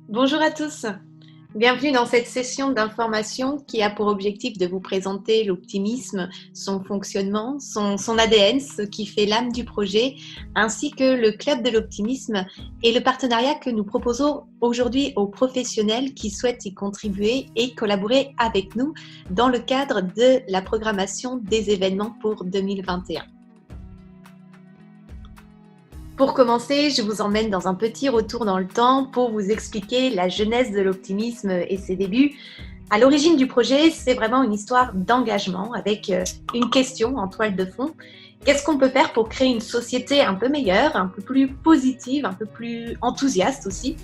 Bonjour à tous, bienvenue dans cette session d'information qui a pour objectif de vous présenter l'optimisme, son fonctionnement, son ADN, ce qui fait l'âme du projet, ainsi que le club de l'optimisme et le partenariat que nous proposons aujourd'hui aux professionnels qui souhaitent y contribuer et collaborer avec nous dans le cadre de la programmation des événements pour 2021. Pour commencer, je vous emmène dans un petit retour dans le temps pour vous expliquer la genèse de l'optimisme et ses débuts. À l'origine du projet, c'est vraiment une histoire d'engagement avec une question en toile de fond. Qu'est-ce qu'on peut faire pour créer une société un peu meilleure, un peu plus positive, un peu plus enthousiaste aussi?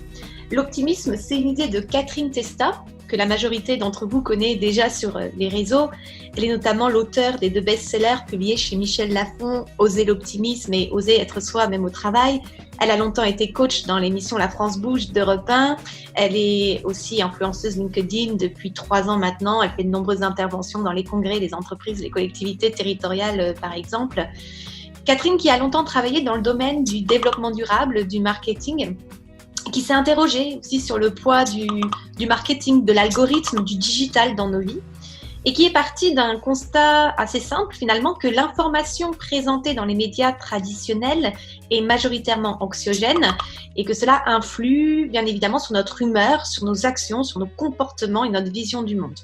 L'optimisme, c'est une idée de Catherine Testa, que la majorité d'entre vous connaît déjà sur les réseaux. Elle est notamment l'auteure des 2 best-sellers publiés chez Michel Lafon, Oser l'optimisme et Oser être soi même au travail. Elle a longtemps été coach dans l'émission La France bouge d'Europe 1. Elle est aussi influenceuse LinkedIn depuis 3 ans maintenant. Elle fait de nombreuses interventions dans les congrès des entreprises, les collectivités territoriales par exemple. Catherine, qui a longtemps travaillé dans le domaine du développement durable, du marketing, qui s'est interrogée aussi sur le poids du marketing, de l'algorithme, du digital dans nos vies, et qui est partie d'un constat assez simple finalement, que l'information présentée dans les médias traditionnels est majoritairement anxiogène et que cela influe bien évidemment sur notre humeur, sur nos actions, sur nos comportements et notre vision du monde.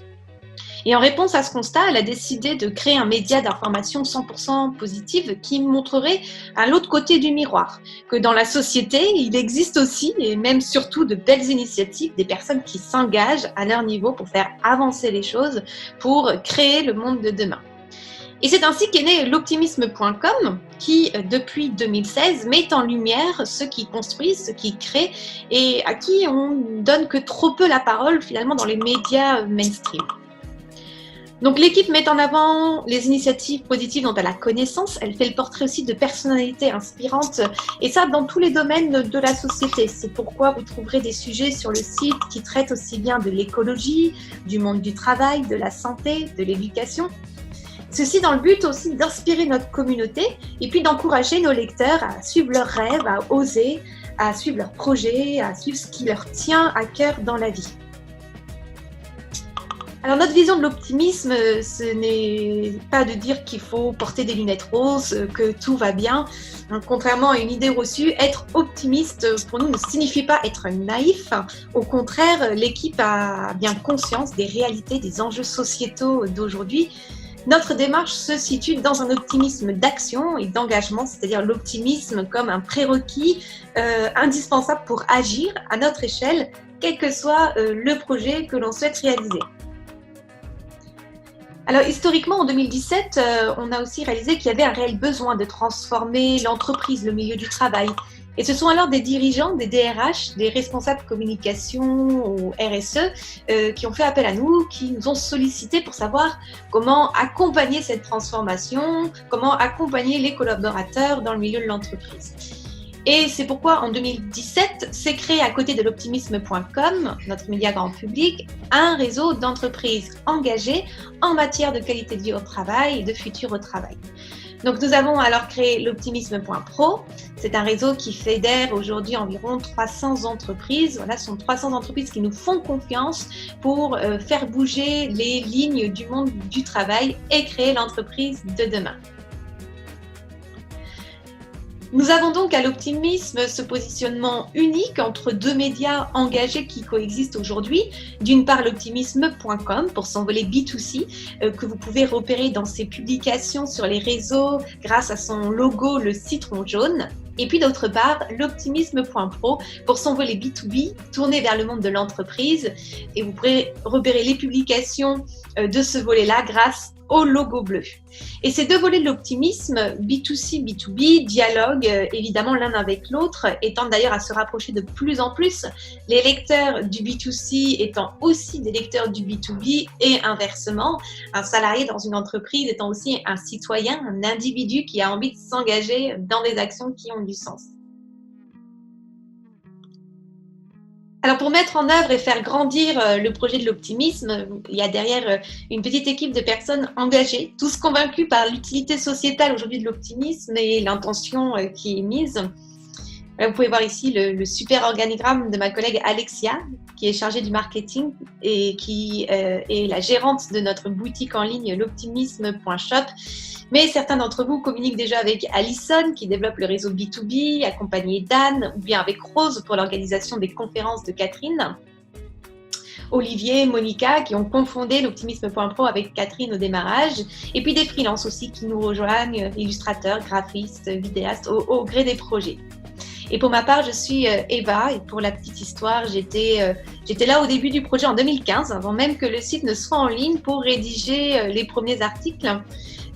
Et en réponse à ce constat, elle a décidé de créer un média d'information 100% positive qui montrerait à l'autre côté du miroir, que dans la société, il existe aussi, et même surtout, de belles initiatives, des personnes qui s'engagent à leur niveau pour faire avancer les choses, pour créer le monde de demain. Et c'est ainsi qu'est né l'optimisme.com qui, depuis 2016, met en lumière ceux qui construisent, ceux qui créent et à qui on donne que trop peu la parole finalement dans les médias mainstream. Donc l'équipe met en avant les initiatives positives dont elle a connaissance, elle fait le portrait aussi de personnalités inspirantes, et ça dans tous les domaines de la société. C'est pourquoi vous trouverez des sujets sur le site qui traitent aussi bien de l'écologie, du monde du travail, de la santé, de l'éducation. Ceci dans le but aussi d'inspirer notre communauté et puis d'encourager nos lecteurs à suivre leurs rêves, à oser, à suivre leurs projets, à suivre ce qui leur tient à cœur dans la vie. Alors notre vision de l'optimisme, ce n'est pas de dire qu'il faut porter des lunettes roses, que tout va bien. Contrairement à une idée reçue, être optimiste pour nous ne signifie pas être naïf. Au contraire, l'équipe a bien conscience des réalités, des enjeux sociétaux d'aujourd'hui. Notre démarche se situe dans un optimisme d'action et d'engagement, c'est-à-dire l'optimisme comme un prérequis indispensable pour agir à notre échelle, quel que soit le projet que l'on souhaite réaliser. Alors historiquement, en 2017, on a aussi réalisé qu'il y avait un réel besoin de transformer l'entreprise, le milieu du travail. Et ce sont alors des dirigeants, des DRH, des responsables communication ou RSE qui ont fait appel à nous, qui nous ont sollicité pour savoir comment accompagner cette transformation, comment accompagner les collaborateurs dans le milieu de l'entreprise. Et c'est pourquoi en 2017 s'est créé à côté de l'optimisme.com, notre média grand public, un réseau d'entreprises engagées en matière de qualité de vie au travail et de futur au travail. Donc nous avons alors créé l'optimisme.pro. C'est un réseau qui fédère aujourd'hui environ 300 entreprises. Voilà, ce sont 300 entreprises qui nous font confiance pour faire bouger les lignes du monde du travail et créer l'entreprise de demain. Nous avons donc à l'optimisme ce positionnement unique entre 2 médias engagés qui coexistent aujourd'hui. D'une part, l'optimisme.com pour son volet B2C que vous pouvez repérer dans ses publications sur les réseaux grâce à son logo, le citron jaune. Et puis d'autre part, l'optimisme.pro pour son volet B2B tourné vers le monde de l'entreprise. Et vous pourrez repérer les publications de ce volet-là grâce au logo bleu. Et ces 2 volets de l'optimisme, B2C, B2B, dialoguent évidemment l'un avec l'autre, étant d'ailleurs à se rapprocher de plus en plus, les lecteurs du B2C étant aussi des lecteurs du B2B et inversement, un salarié dans une entreprise étant aussi un citoyen, un individu qui a envie de s'engager dans des actions qui ont du sens. Alors pour mettre en œuvre et faire grandir le projet de l'optimisme, il y a derrière une petite équipe de personnes engagées, tous convaincus par l'utilité sociétale aujourd'hui de l'optimisme et l'intention qui est mise. Là, vous pouvez voir ici le super organigramme de ma collègue Alexia, qui est chargée du marketing et qui est la gérante de notre boutique en ligne l'optimisme.shop. Mais certains d'entre vous communiquent déjà avec Alison, qui développe le réseau B2B, accompagnée d'Anne, ou bien avec Rose pour l'organisation des conférences de Catherine. Olivier, Monica, qui ont confondé l'optimisme.pro avec Catherine au démarrage, et puis des freelances aussi qui nous rejoignent, illustrateurs, graphistes, vidéastes, au gré des projets. Et pour ma part, je suis Eva, et pour la petite histoire, j'étais là au début du projet en 2015, avant même que le site ne soit en ligne pour rédiger les premiers articles.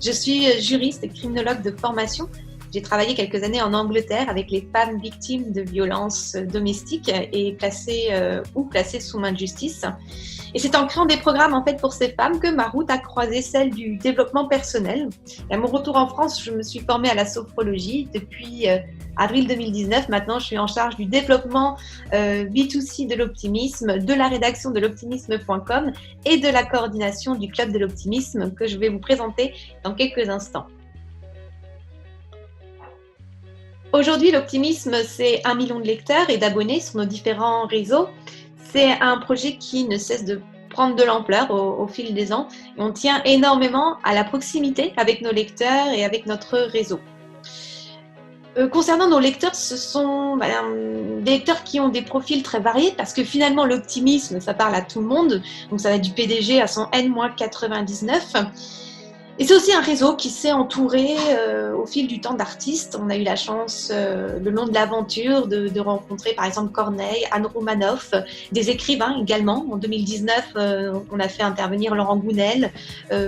Je suis juriste et criminologue de formation. J'ai travaillé quelques années en Angleterre avec les femmes victimes de violences domestiques et placées sous main de justice. Et c'est en créant des programmes en fait pour ces femmes que ma route a croisé celle du développement personnel. Et à mon retour en France, je me suis formée à la sophrologie depuis avril 2019. Maintenant, je suis en charge du développement B2C de l'optimisme, de la rédaction de l'optimisme.com et de la coordination du club de l'optimisme que je vais vous présenter dans quelques instants. Aujourd'hui, l'optimisme, c'est 1 million de lecteurs et d'abonnés sur nos différents réseaux. C'est un projet qui ne cesse de prendre de l'ampleur au fil des ans. Et on tient énormément à la proximité avec nos lecteurs et avec notre réseau. Concernant nos lecteurs, ce sont des lecteurs qui ont des profils très variés parce que finalement, l'optimisme, ça parle à tout le monde. Donc, ça va du PDG à son N-99. Et c'est aussi un réseau qui s'est entouré au fil du temps d'artistes. On a eu la chance, le long de l'aventure, de rencontrer par exemple Corneille, Anne Romanoff, des écrivains également. En 2019, on a fait intervenir Laurent Gounel,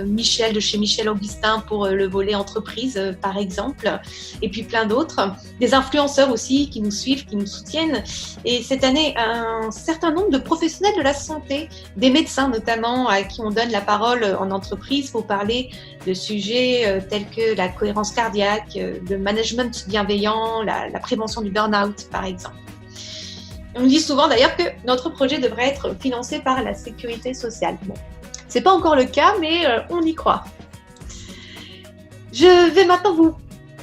Michel de chez Michel Augustin pour le volet entreprise par exemple, et puis plein d'autres. Des influenceurs aussi qui nous suivent, qui nous soutiennent. Et cette année, un certain nombre de professionnels de la santé, des médecins notamment, à qui on donne la parole en entreprise pour parler de sujets tels que la cohérence cardiaque, le management bienveillant, la prévention du burn-out, par exemple. On dit souvent d'ailleurs que notre projet devrait être financé par la sécurité sociale. Bon, ce n'est pas encore le cas, mais on y croit. Je vais maintenant vous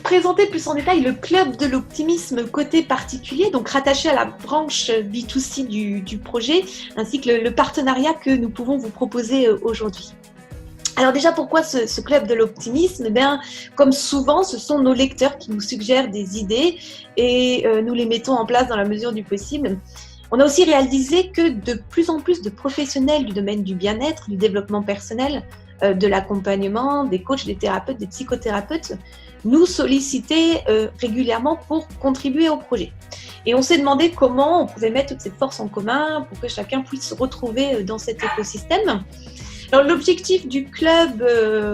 présenter plus en détail le club de l'optimisme côté particulier, donc rattaché à la branche B2C du projet, ainsi que le partenariat que nous pouvons vous proposer aujourd'hui. Alors déjà, pourquoi ce club de l'optimisme ? Comme souvent, ce sont nos lecteurs qui nous suggèrent des idées et nous les mettons en place dans la mesure du possible. On a aussi réalisé que de plus en plus de professionnels du domaine du bien-être, du développement personnel, de l'accompagnement, des coachs, des thérapeutes, des psychothérapeutes, nous sollicitaient régulièrement pour contribuer au projet. Et on s'est demandé comment on pouvait mettre toutes ces forces en commun pour que chacun puisse se retrouver dans cet écosystème. Alors, l'objectif du club,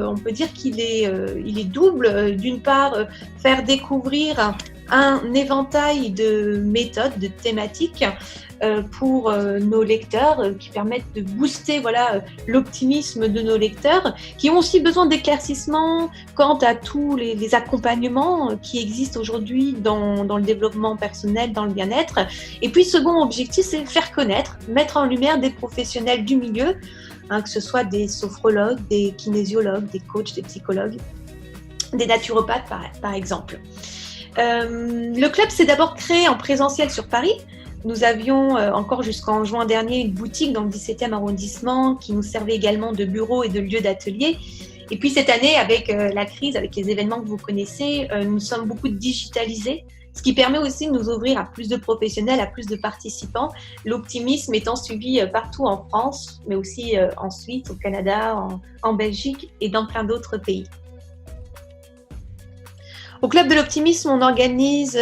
on peut dire qu'il est double. D'une part, faire découvrir un éventail de méthodes, de thématiques pour nos lecteurs qui permettent de booster l'optimisme de nos lecteurs qui ont aussi besoin d'éclaircissements quant à tous les accompagnements qui existent aujourd'hui dans le développement personnel, dans le bien-être. Et puis, second objectif, c'est faire connaître, mettre en lumière des professionnels du milieu, que ce soit des sophrologues, des kinésiologues, des coachs, des psychologues, des naturopathes par exemple. Le club s'est d'abord créé en présentiel sur Paris. Nous avions encore jusqu'en juin dernier une boutique dans le 17e arrondissement qui nous servait également de bureau et de lieu d'atelier. Et puis cette année, avec la crise, avec les événements que vous connaissez, nous sommes beaucoup digitalisés, ce qui permet aussi de nous ouvrir à plus de professionnels, à plus de participants. L'optimisme étant suivi partout en France, mais aussi en Suisse, au Canada, en Belgique et dans plein d'autres pays. Au Club de l'Optimisme, on organise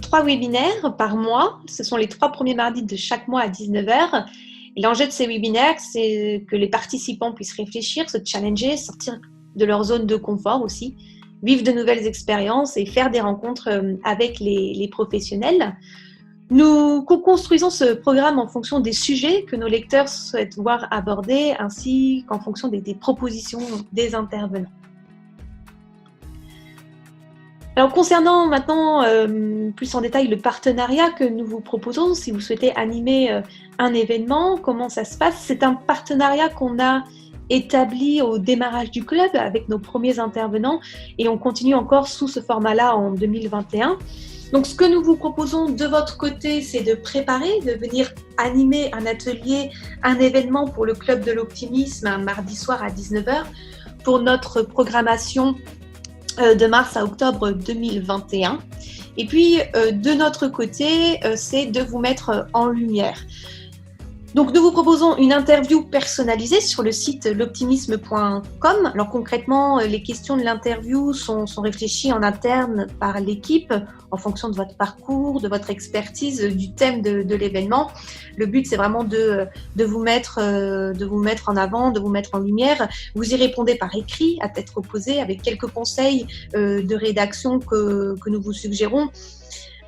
3 webinaires par mois. Ce sont les 3 premiers mardis de chaque mois à 19h. Et l'enjeu de ces webinaires, c'est que les participants puissent réfléchir, se challenger, sortir de leur zone de confort aussi, vivre de nouvelles expériences et faire des rencontres avec les professionnels. Nous co-construisons ce programme en fonction des sujets que nos lecteurs souhaitent voir abordés, ainsi qu'en fonction des propositions des intervenants. Alors concernant maintenant plus en détail le partenariat que nous vous proposons, si vous souhaitez animer un événement, comment ça se passe ? C'est un partenariat qu'on a établi au démarrage du club avec nos premiers intervenants et on continue encore sous ce format-là en 2021. Donc, ce que nous vous proposons de votre côté, c'est de préparer, de venir animer un atelier, un événement pour le Club de l'Optimisme un mardi soir à 19h pour notre programmation de mars à octobre 2021. Et puis, de notre côté, c'est de vous mettre en lumière. Donc, nous vous proposons une interview personnalisée sur le site l'optimisme.com. Alors, concrètement, les questions de l'interview sont réfléchies en interne par l'équipe en fonction de votre parcours, de votre expertise, du thème de l'événement. Le but, c'est vraiment de vous mettre en avant, de vous mettre en lumière. Vous y répondez par écrit, à tête reposée, avec quelques conseils de rédaction que nous vous suggérons,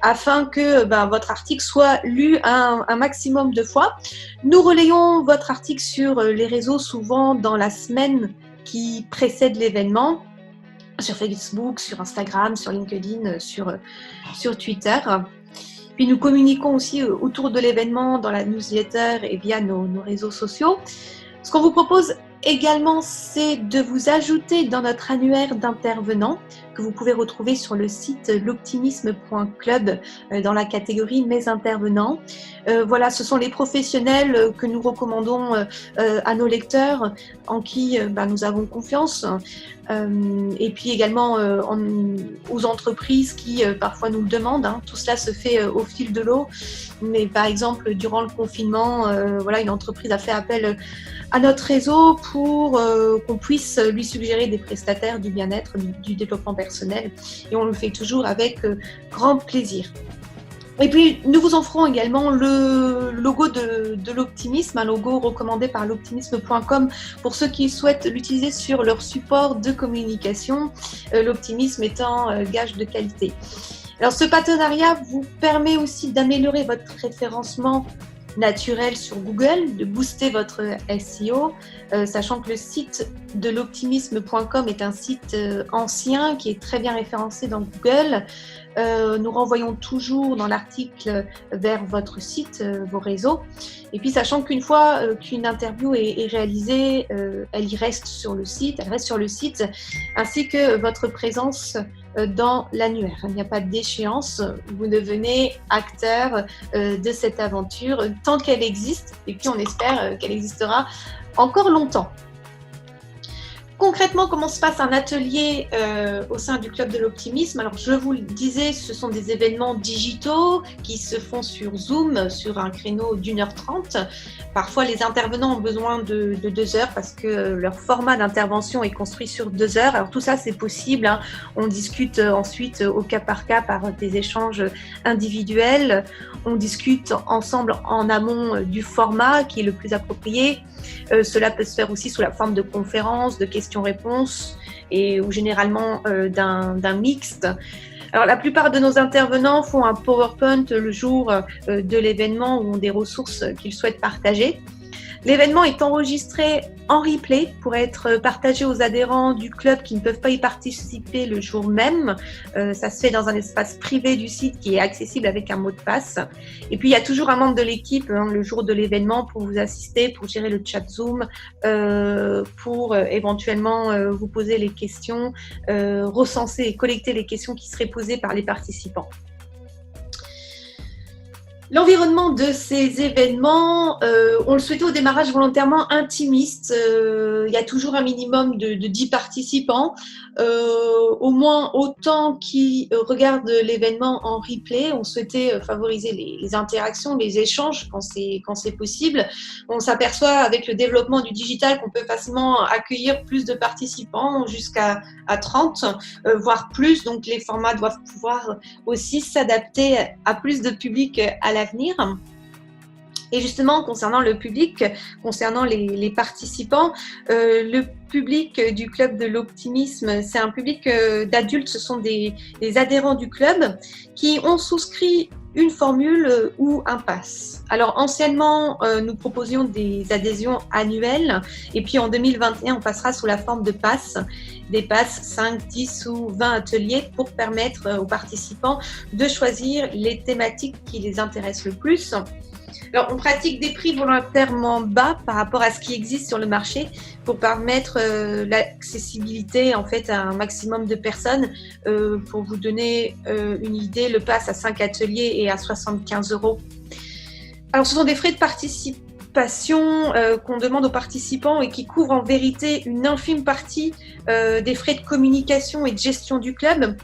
afin que votre article soit lu un maximum de fois. Nous relayons votre article sur les réseaux, souvent dans la semaine qui précède l'événement, sur Facebook, sur Instagram, sur LinkedIn, sur Twitter. Puis nous communiquons aussi autour de l'événement dans la newsletter et via nos réseaux sociaux. Ce qu'on vous propose également, c'est de vous ajouter dans notre annuaire d'intervenants que vous pouvez retrouver sur le site l'optimisme.club dans la catégorie Mes intervenants. Voilà, ce sont les professionnels que nous recommandons à nos lecteurs, en qui nous avons confiance, et puis également aux entreprises qui parfois nous le demandent. Tout cela se fait au fil de l'eau, mais par exemple, durant le confinement, une entreprise a fait appel à notre réseau pour qu'on puisse lui suggérer des prestataires du bien-être, du développement personnel, et on le fait toujours avec grand plaisir. Et puis, nous vous offrons également le logo de l'optimisme, un logo recommandé par l'optimisme.com pour ceux qui souhaitent l'utiliser sur leur support de communication, l'optimisme étant gage de qualité. Alors, ce partenariat vous permet aussi d'améliorer votre référencement naturel sur Google, de booster votre SEO, sachant que le site de l'optimisme.com est un site ancien qui est très bien référencé dans Google. Nous renvoyons toujours dans l'article vers votre site, vos réseaux. Et puis, sachant qu'une fois qu'une interview est réalisée, elle reste sur le site, ainsi que votre présence dans l'annuaire. Il n'y a pas d'échéance, vous devenez acteur de cette aventure tant qu'elle existe, et puis on espère qu'elle existera encore longtemps. Concrètement, comment se passe un atelier au sein du Club de l'Optimisme? Alors, je vous le disais, ce sont des événements digitaux qui se font sur Zoom, sur un créneau d'1h30. Parfois, les intervenants ont besoin de 2 heures parce que leur format d'intervention est construit sur 2 heures. Alors, tout ça, c'est possible. On discute ensuite au cas par des échanges individuels. On discute ensemble en amont du format qui est le plus approprié. Cela peut se faire aussi sous la forme de conférences, de questions-réponses ou généralement d'un mixte. Alors, la plupart de nos intervenants font un PowerPoint le jour de l'événement ou ont des ressources qu'ils souhaitent partager. L'événement est enregistré en replay pour être partagé aux adhérents du club qui ne peuvent pas y participer le jour même. Ça se fait dans un espace privé du site qui est accessible avec un mot de passe. Et puis, il y a toujours un membre de l'équipe le jour de l'événement pour vous assister, pour gérer le chat Zoom, pour éventuellement vous poser les questions, recenser et collecter les questions qui seraient posées par les participants. L'environnement de ces événements, on le souhaitait au démarrage volontairement intimiste. Il y a toujours un minimum de 10 participants, au moins autant qui regardent l'événement en replay. On souhaitait favoriser les interactions, les échanges quand c'est possible. On s'aperçoit avec le développement du digital qu'on peut facilement accueillir plus de participants, jusqu'à 30, voire plus. Donc les formats doivent pouvoir aussi s'adapter à plus de public à l'avenir. Et justement, concernant le public, concernant les participants, le public du Club de l'Optimisme, c'est un public d'adultes, ce sont des adhérents du club qui ont souscrit une formule ou un pass. Alors anciennement, nous proposions des adhésions annuelles et puis en 2021, on passera sous la forme de passes, des passes 5, 10 ou 20 ateliers pour permettre aux participants de choisir les thématiques qui les intéressent le plus. Alors, on pratique des prix volontairement bas par rapport à ce qui existe sur le marché pour permettre l'accessibilité en fait à un maximum de personnes. Pour vous donner une idée, le pass à 5 ateliers est à 75 €. Alors, ce sont des frais de participation qu'on demande aux participants et qui couvrent en vérité une infime partie des frais de communication et de gestion du club.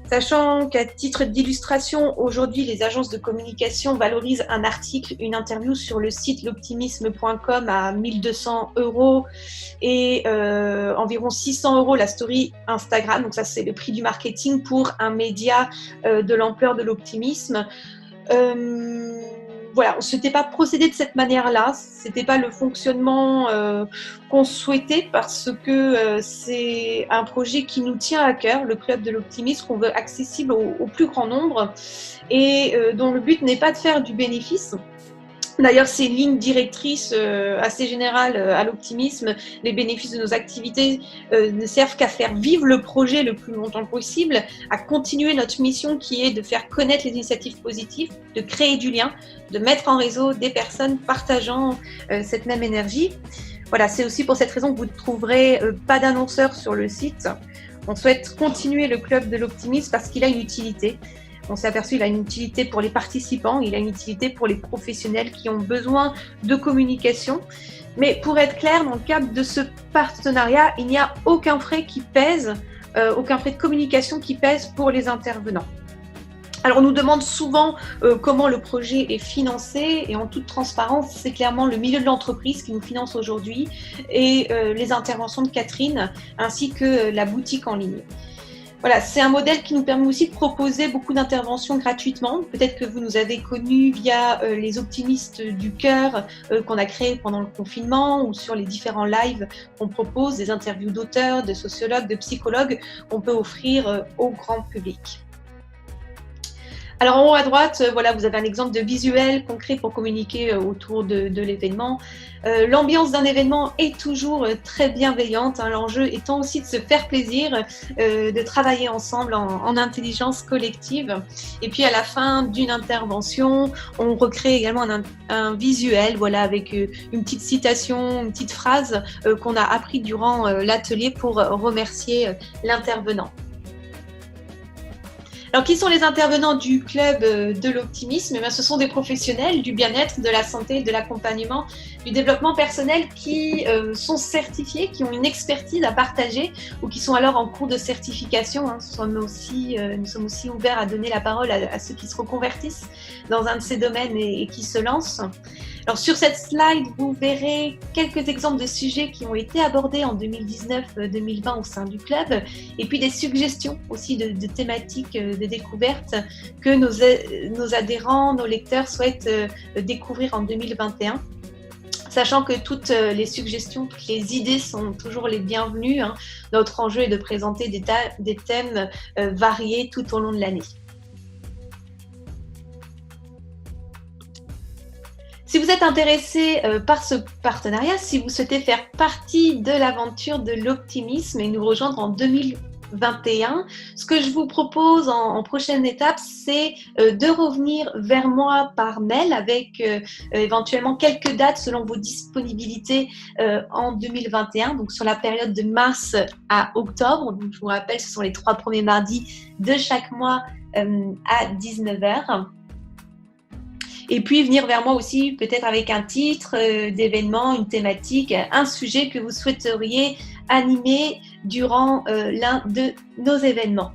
Sachant qu'à titre d'illustration, aujourd'hui, les agences de communication valorisent un article, une interview sur le site l'optimisme.com à 1 200 € et environ 600 € la story Instagram. Donc ça, c'est le prix du marketing pour un média de l'ampleur de l'optimisme. Voilà, on ne s'était pas procédé de cette manière-là, ce n'était pas le fonctionnement qu'on souhaitait parce que c'est un projet qui nous tient à cœur, le Club de l'Optimisme, qu'on veut accessible au plus grand nombre et dont le but n'est pas de faire du bénéfice. D'ailleurs, c'est une ligne directrice assez générale à l'optimisme. Les bénéfices de nos activités ne servent qu'à faire vivre le projet le plus longtemps possible, à continuer notre mission qui est de faire connaître les initiatives positives, de créer du lien, de mettre en réseau des personnes partageant cette même énergie. Voilà, c'est aussi pour cette raison que vous ne trouverez pas d'annonceurs sur le site. On souhaite continuer le Club de l'Optimisme parce qu'il a une utilité. On s'est aperçu qu'il a une utilité pour les participants, il a une utilité pour les professionnels qui ont besoin de communication. Mais pour être clair, dans le cadre de ce partenariat, il n'y a aucun frais qui pèse, aucun frais de communication qui pèse pour les intervenants. Alors on nous demande souvent comment le projet est financé et en toute transparence, c'est clairement le milieu de l'entreprise qui nous finance aujourd'hui et les interventions de Catherine ainsi que la boutique en ligne. Voilà, c'est un modèle qui nous permet aussi de proposer beaucoup d'interventions gratuitement. Peut-être que vous nous avez connus via les optimistes du cœur qu'on a créés pendant le confinement ou sur les différents lives qu'on propose, des interviews d'auteurs, de sociologues, de psychologues qu'on peut offrir au grand public. Alors en haut à droite, voilà, vous avez un exemple de visuel concret pour communiquer autour de l'événement. L'ambiance d'un événement est toujours très bienveillante, hein, l'enjeu étant aussi de se faire plaisir, de travailler ensemble en intelligence collective. Et puis à la fin d'une intervention, on recrée également un visuel, voilà, avec une petite citation, une petite phrase qu'on a appris durant l'atelier pour remercier l'intervenant. Alors, qui sont les intervenants du Club de l'Optimisme? Eh bien, ce sont des professionnels du bien-être, de la santé, de l'accompagnement, du développement personnel qui sont certifiés, qui ont une expertise à partager ou qui sont alors en cours de certification. Hein. Nous sommes aussi ouverts à donner la parole à ceux qui se reconvertissent dans un de ces domaines et qui se lancent. Alors, sur cette slide, vous verrez quelques exemples de sujets qui ont été abordés en 2019-2020 au sein du club et puis des suggestions aussi de thématiques de découverte que nos adhérents, nos lecteurs souhaitent découvrir en 2021. Sachant que toutes les suggestions, toutes les idées sont toujours les bienvenues. Hein. Notre enjeu est de présenter des thèmes variés tout au long de l'année. Si vous êtes intéressé par ce partenariat, si vous souhaitez faire partie de l'aventure de l'optimisme et nous rejoindre en 2021, ce que je vous propose en prochaine étape, c'est de revenir vers moi par mail avec éventuellement quelques dates selon vos disponibilités en 2021, donc sur la période de mars à octobre. Donc, je vous rappelle, ce sont les 3 premiers mardis de chaque mois à 19h. Et puis venir vers moi aussi peut-être avec un titre d'événement, une thématique, un sujet que vous souhaiteriez animer durant l'un de nos événements.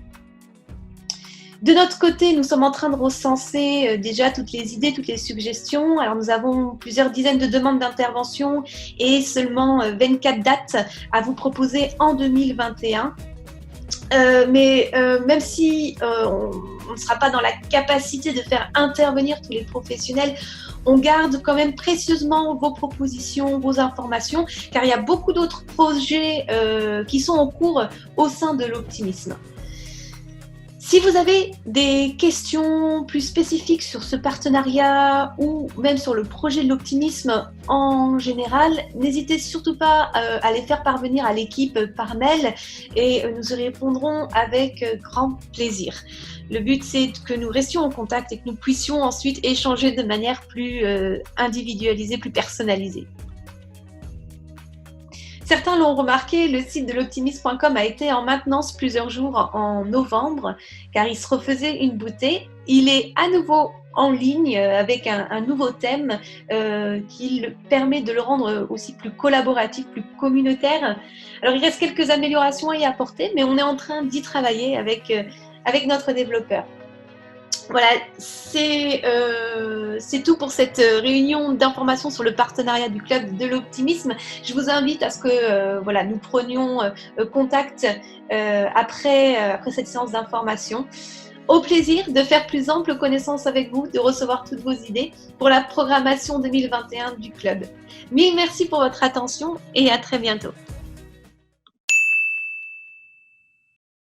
De notre côté, nous sommes en train de recenser déjà toutes les idées, toutes les suggestions. Alors nous avons plusieurs dizaines de demandes d'intervention et seulement 24 dates à vous proposer en 2021. Même si on ne sera pas dans la capacité de faire intervenir tous les professionnels, on garde quand même précieusement vos propositions, vos informations, car il y a beaucoup d'autres projets qui sont en cours au sein de l'optimisme. Si vous avez des questions plus spécifiques sur ce partenariat ou même sur le projet de l'optimisme en général, n'hésitez surtout pas à les faire parvenir à l'équipe par mail et nous y répondrons avec grand plaisir. Le but, c'est que nous restions en contact et que nous puissions ensuite échanger de manière plus individualisée, plus personnalisée. Certains l'ont remarqué, le site de l'optimisme.com a été en maintenance plusieurs jours en novembre, car il se refaisait une beauté. Il est à nouveau en ligne avec un nouveau thème qui permet de le rendre aussi plus collaboratif, plus communautaire. Alors, il reste quelques améliorations à y apporter, mais on est en train d'y travailler avec notre développeur. Voilà, c'est tout pour cette réunion d'information sur le partenariat du Club de l'Optimisme. Je vous invite à ce que nous prenions contact après cette séance d'information. Au plaisir de faire plus ample connaissance avec vous, de recevoir toutes vos idées pour la programmation 2021 du Club. Mille merci pour votre attention et à très bientôt.